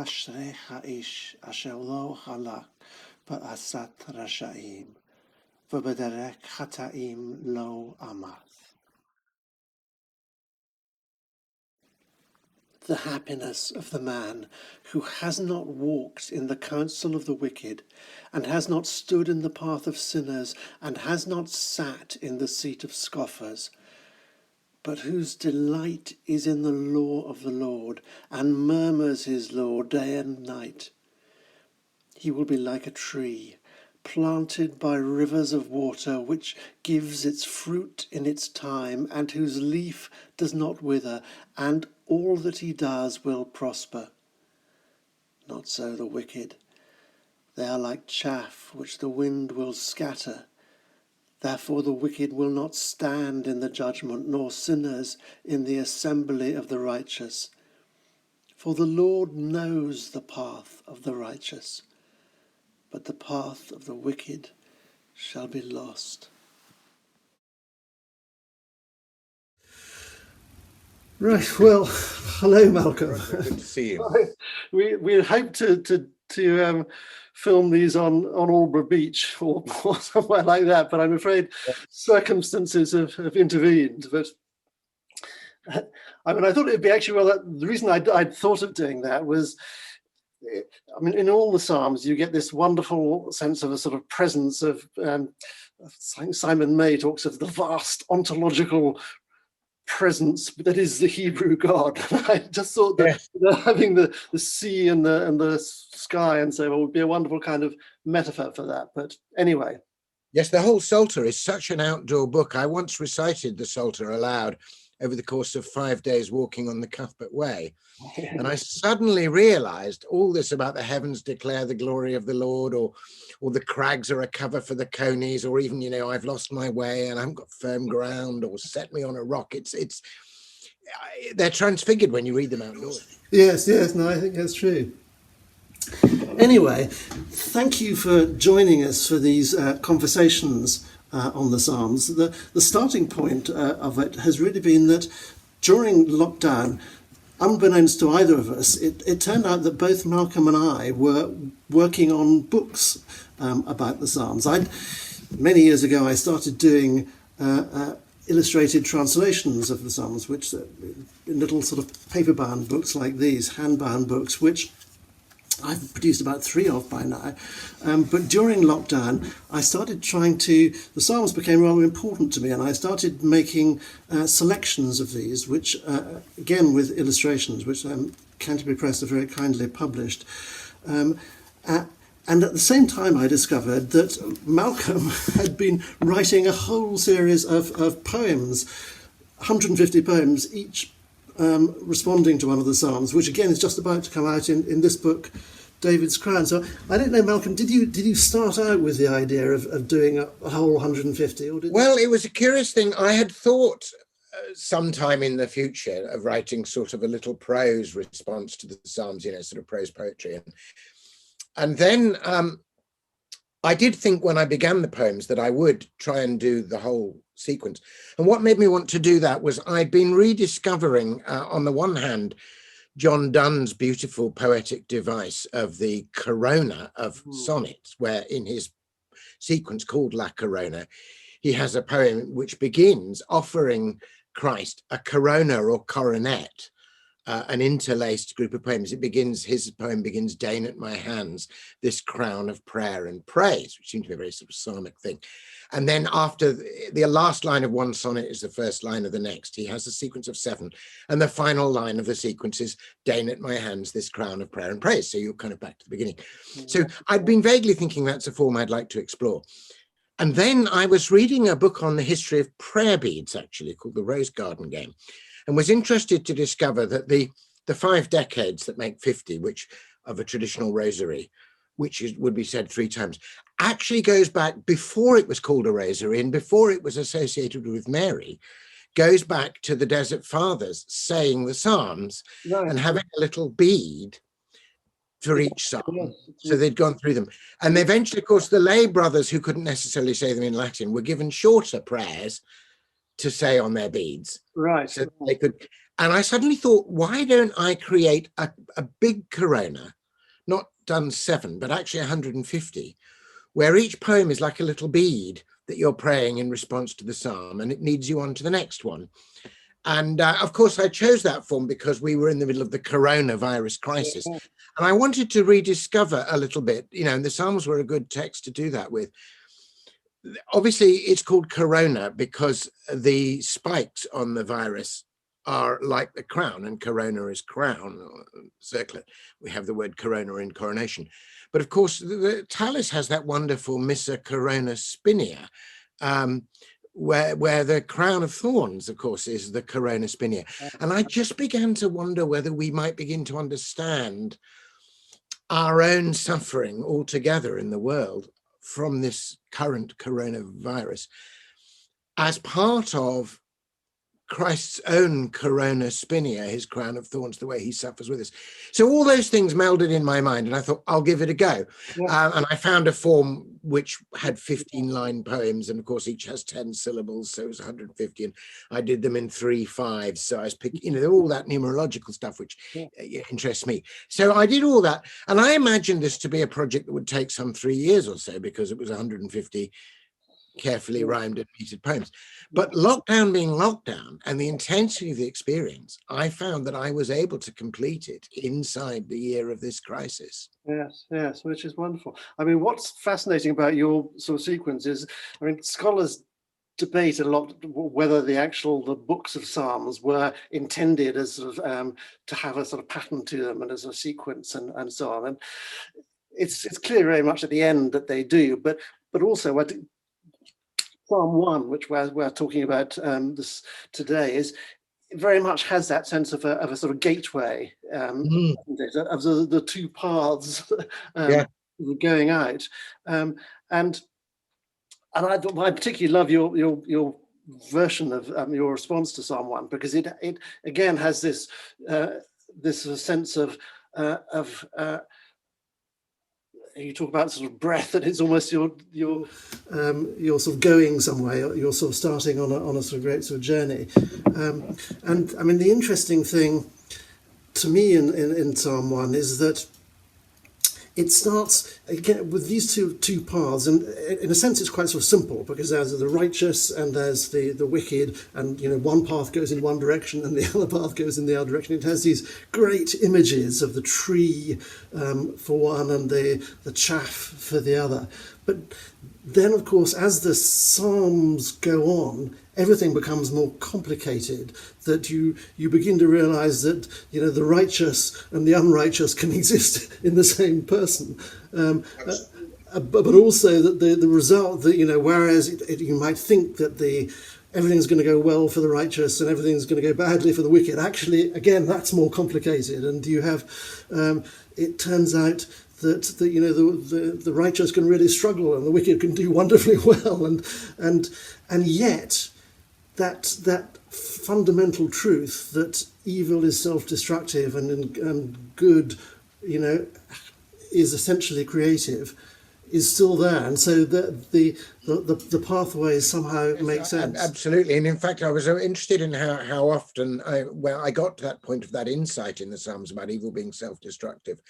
אשרי האיש אשר לא הלך בעשת רשעים, ובדרך חטאים לא עמד. The happiness of the man who has not walked in the counsel of the wicked, and has not stood in the path of sinners, and has not sat in the seat of scoffers, but whose delight is in the law of the Lord, and murmurs his law day and night. He will be like a tree planted by rivers of water, which gives its fruit in its time, and whose leaf does not wither, and all that he does will prosper. Not so the wicked. They are like chaff which the wind will scatter. Therefore the wicked will not stand in the judgment, nor sinners in the assembly of the righteous. For the Lord knows the path of the righteous, but the path of the wicked shall be lost. Right, well, hello, Malcolm. Good to see you. We hope to film these on Aldborough Beach or somewhere like that, but I'm afraid circumstances have intervened. But I mean, I thought it'd be actually, well, the reason I'd thought of doing that was, I mean, in all the Psalms, you get this wonderful sense of a sort of presence of, Simon May talks of the vast ontological presence that is the Hebrew God. I just thought that having the sea and the sky and so on would be a wonderful kind of metaphor for that. But anyway. Yes, the whole Psalter is such an outdoor book. I once recited the Psalter aloud over the course of 5 days walking on the Cuthbert Way. And I suddenly realized all this about the heavens declare the glory of the Lord, or the crags are a cover for the conies, or even, I've lost my way and I haven't got firm ground, or set me on a rock. They're transfigured when you read them outdoors. Yes, no, I think that's true. Anyway, thank you for joining us for these conversations on the Psalms. The starting point of it has really been that during lockdown, unbeknownst to either of us, it turned out that both Malcolm and I were working on books about the Psalms. Many years ago, I started doing illustrated translations of the Psalms, which are little sort of paper-bound books like these, hand-bound books, which I've produced about 3 of by now. But during lockdown, I started the Psalms became rather important to me, and I started making selections of these, which, again, with illustrations, which Canterbury Press have very kindly published. And at the same time, I discovered that Malcolm had been writing a whole series of poems, 150 poems, each responding to one of the Psalms, which again is just about to come out in this book, David's Crown. So I don't know, Malcolm, did you start out with the idea of doing a whole 150? Well, it was a curious thing. I had thought sometime in the future of writing sort of a little prose response to the Psalms, sort of prose poetry. And then I did think when I began the poems that I would try and do the whole sequence. And what made me want to do that was I'd been rediscovering, on the one hand, John Donne's beautiful poetic device of the corona of sonnets, where in his sequence called La Corona, he has a poem which begins offering Christ a corona or coronet, an interlaced group of poems. His poem begins, "Deign at my hands this crown of prayer and praise," which seems to be a very sort of psalmic thing. And then after the last line of one sonnet is the first line of the next. He has a sequence of 7. And the final line of the sequence is, "Deign at my hands this crown of prayer and praise." So you're kind of back to the beginning. So I'd been vaguely thinking that's a form I'd like to explore. And then I was reading a book on the history of prayer beads, actually, called The Rose Garden Game, and was interested to discover that the 5 decades that make 50, which of a traditional rosary, which would be said 3 times, actually goes back before it was called a rosary and before it was associated with Mary, goes back to the Desert Fathers saying the Psalms and having a little bead for each psalm. So they'd gone through them. And eventually, of course, the lay brothers who couldn't necessarily say them in Latin were given shorter prayers to say on their beads. Right. So they could, And I suddenly thought, why don't I create a big corona, not done 7, but actually 150, where each poem is like a little bead that you're praying in response to the psalm, and it leads you on to the next one. And of course, I chose that form because we were in the middle of the coronavirus crisis. Yeah. And I wanted to rediscover a little bit, and the Psalms were a good text to do that with. Obviously, it's called corona because the spikes on the virus are like the crown, and corona is crown, or circlet. We have the word corona in coronation. But of course, the Tallis has that wonderful Missa Corona Spinia, where the crown of thorns, of course, is the corona spinia. And I just began to wonder whether we might begin to understand our own suffering altogether in the world from this current coronavirus as part of Christ's own corona spinia, his crown of thorns, the way he suffers with us. So all those things melded in my mind, and I thought, I'll give it a go. Yeah. And I found a form which had 15-line poems, and of course each has 10 syllables, so it was 150, and I did them in 3/5. So I was picking, all that numerological stuff which interests me. So I did all that, and I imagined this to be a project that would take some 3 years or so, because it was 150 carefully rhymed and metered poems. But lockdown being lockdown, and the intensity of the experience, I found that I was able to complete it inside the year of this crisis. Yes, which is wonderful. I mean, what's fascinating about your sort of sequence is, I mean, scholars debate a lot whether the books of Psalms were intended as sort of to have a sort of pattern to them and as a sequence and so on. And it's clear very much at the end that they do, but also Psalm 1, which we're talking about this today, is very much has that sense of a sort of gateway, of the two paths going out, and I particularly love your version of your response to Psalm 1, because it again has this sense of you talk about sort of breath, and it's almost you're sort of going somewhere. You're sort of starting on a sort of great sort of journey, and I mean the interesting thing to me in Psalm 1 is that it starts again with these two paths, and in a sense it's quite sort of simple, because there's the righteous and there's the wicked, and one path goes in one direction and the other path goes in the other direction. It has these great images of the tree for one and the chaff for the other. But then, of course, as the Psalms go on, everything becomes more complicated, that you begin to realize that the righteous and the unrighteous can exist in the same person, but also that the result that whereas you might think that everything's going to go well for the righteous and everything's going to go badly for the wicked, actually again that's more complicated, and you have it turns out that the righteous can really struggle and the wicked can do wonderfully well, and yet that fundamental truth that evil is self-destructive and good is essentially creative is still there, and so the pathways somehow make sense. Absolutely, and in fact, I was interested in how often I got to that point of that insight in the Psalms about evil being self-destructive.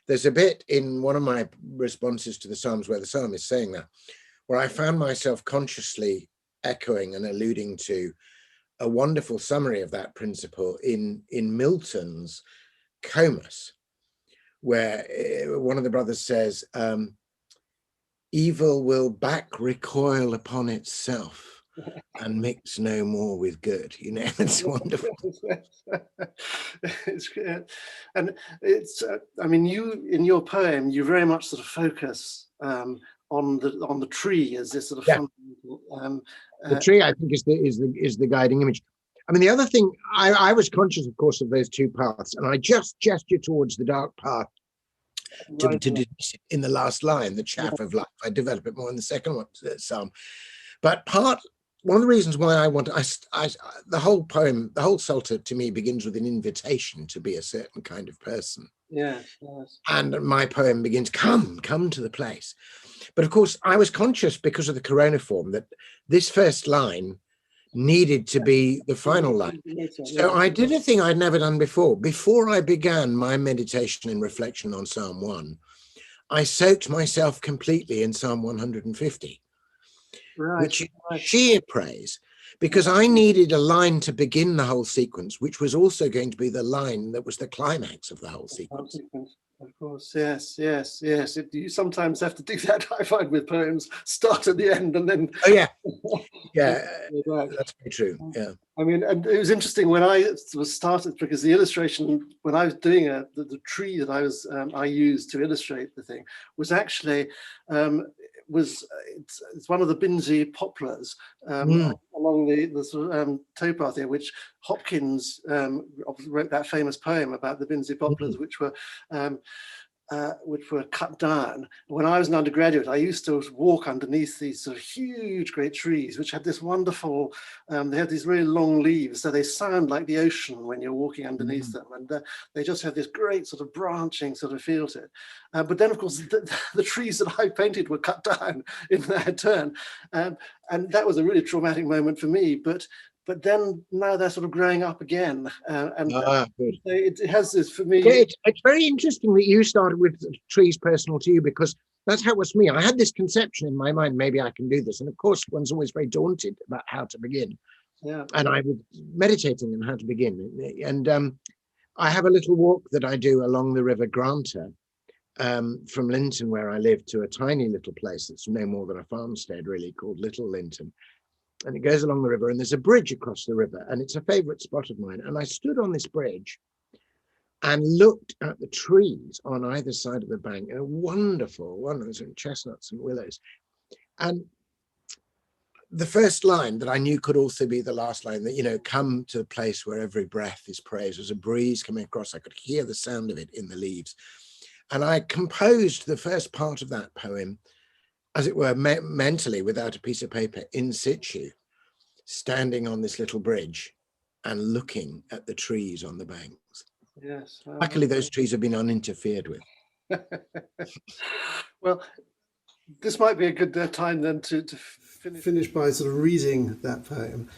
There's a bit in one of my responses to the Psalms where the psalm is saying that, where I found myself consciously echoing and alluding to a wonderful summary of that principle in Milton's Comus, where one of the brothers says, evil will back recoil upon itself and mix no more with good. It's wonderful. It's good. And it's I mean, you in your poem you very much sort of focus on the tree as this sort of fundamental, the tree, I think, is the guiding image. I mean, the other thing, I was conscious, of course, of those two paths, and I just gestured towards the dark path to dismiss it in the last line, the chaff of life. I develop it more in the second one, psalm. But one of the reasons why I want the whole poem, the whole Psalter to me begins with an invitation to be a certain kind of person. Yes. And my poem begins, come to the place. But of course, I was conscious because of the corona form that this first line needed to be the final line. So I did a thing I'd never done before. Before I began my meditation and reflection on Psalm 1, I soaked myself completely in Psalm 150, which is sheer praise, because I needed a line to begin the whole sequence, which was also going to be the line that was the climax of the whole sequence. Of course, yes. You sometimes have to do that, I find, with poems. Start at the end and then... Oh, yeah. Yeah, that's very true, yeah. I mean, and it was interesting when I was started, because the illustration, when I was doing the tree that I used to illustrate the thing, was actually... it's one of the Binsey poplars along the sort of towpath here, which Hopkins wrote that famous poem about the Binsey poplars, which were cut down. When I was an undergraduate, I used to walk underneath these sort of huge, great trees, which had this wonderful, they had these really long leaves, so they sound like the ocean when you're walking underneath them. And they just have this great sort of branching sort of feel to it. But then, of course, the trees that I painted were cut down in their turn. And that was a really traumatic moment for me. But then now they're sort of growing up again, it has this for me. Yeah, it's very interesting that you started with trees personal to you, because that's how it was for me. I had this conception in my mind, maybe I can do this, and of course one's always very daunted about how to begin. Yeah. And I was meditating on how to begin, and I have a little walk that I do along the River Granta, from Linton, where I live, to a tiny little place that's no more than a farmstead, really, called Little Linton. And it goes along the river, and there's a bridge across the river, and it's a favorite spot of mine. And I stood on this bridge and looked at the trees on either side of the bank, and wonderful ones, and chestnuts and willows. And the first line that I knew could also be the last line, that, come to the place where every breath is praise. There's a breeze coming across. I could hear the sound of it in the leaves. And I composed the first part of that poem, as it were, mentally, without a piece of paper, in situ, standing on this little bridge and looking at the trees on the banks. Yes. Luckily, those trees have been uninterfered with. Well, this might be a good time then to finish by sort of reading that poem.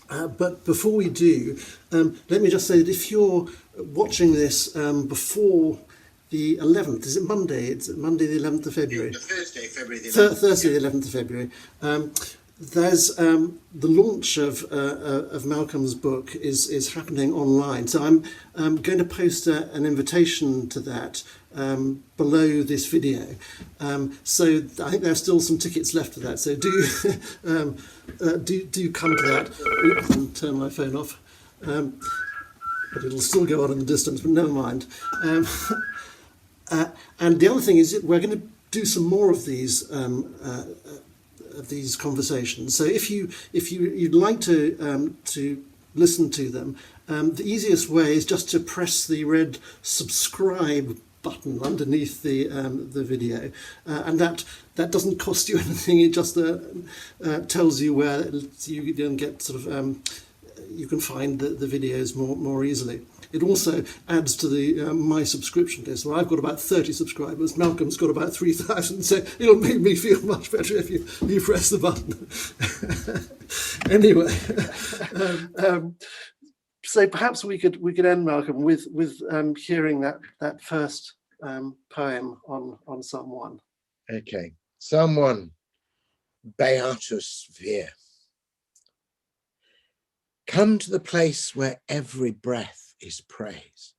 But before we do, let me just say that if you're watching this before the 11th, is it Monday? It's Monday the 11th of February. Thursday, February the 11th. Thursday the 11th of February. There's the launch of Malcolm's book is happening online. So I'm going to post an invitation to that below this video. So I think there are still some tickets left for that. So do come to that. Oops, I'll turn my phone off. But it'll still go on in the distance, but never mind. And the other thing is that we're going to do some more of these conversations. So if you'd like to listen to them, the easiest way is just to press the red subscribe button underneath the video, and that doesn't cost you anything. It just tells you where you can get sort of you can find the videos more easily. It also adds to the my subscription list, where I've got about 30 subscribers. Malcolm's got about 3,000, so it'll make me feel much better if you press the button. Anyway, so perhaps we could end, Malcolm, with hearing that first poem on Psalm 1. Okay, Psalm 1, Beatus Vir. Come to the place where every breath is praise,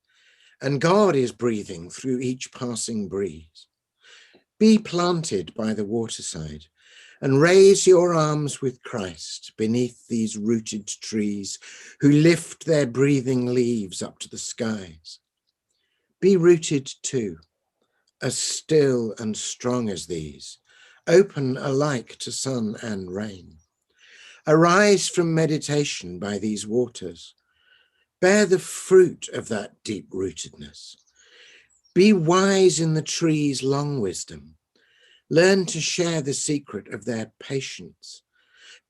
and God is breathing through each passing breeze. Be planted by the waterside, and raise your arms with Christ beneath these rooted trees, who lift their breathing leaves up to the skies. Be rooted too, as still and strong as these, open alike to sun and rain. Arise from meditation by these waters. Bear the fruit of that deep-rootedness. Be wise in the tree's long wisdom. Learn to share the secret of their patience.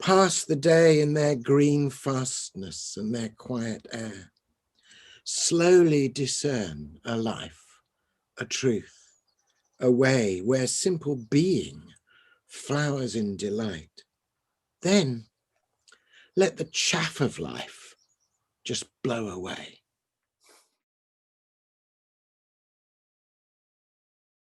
Pass the day in their green fastness and their quiet air. Slowly discern a life, a truth, a way where simple being flowers in delight. Then let the chaff of life just blow away.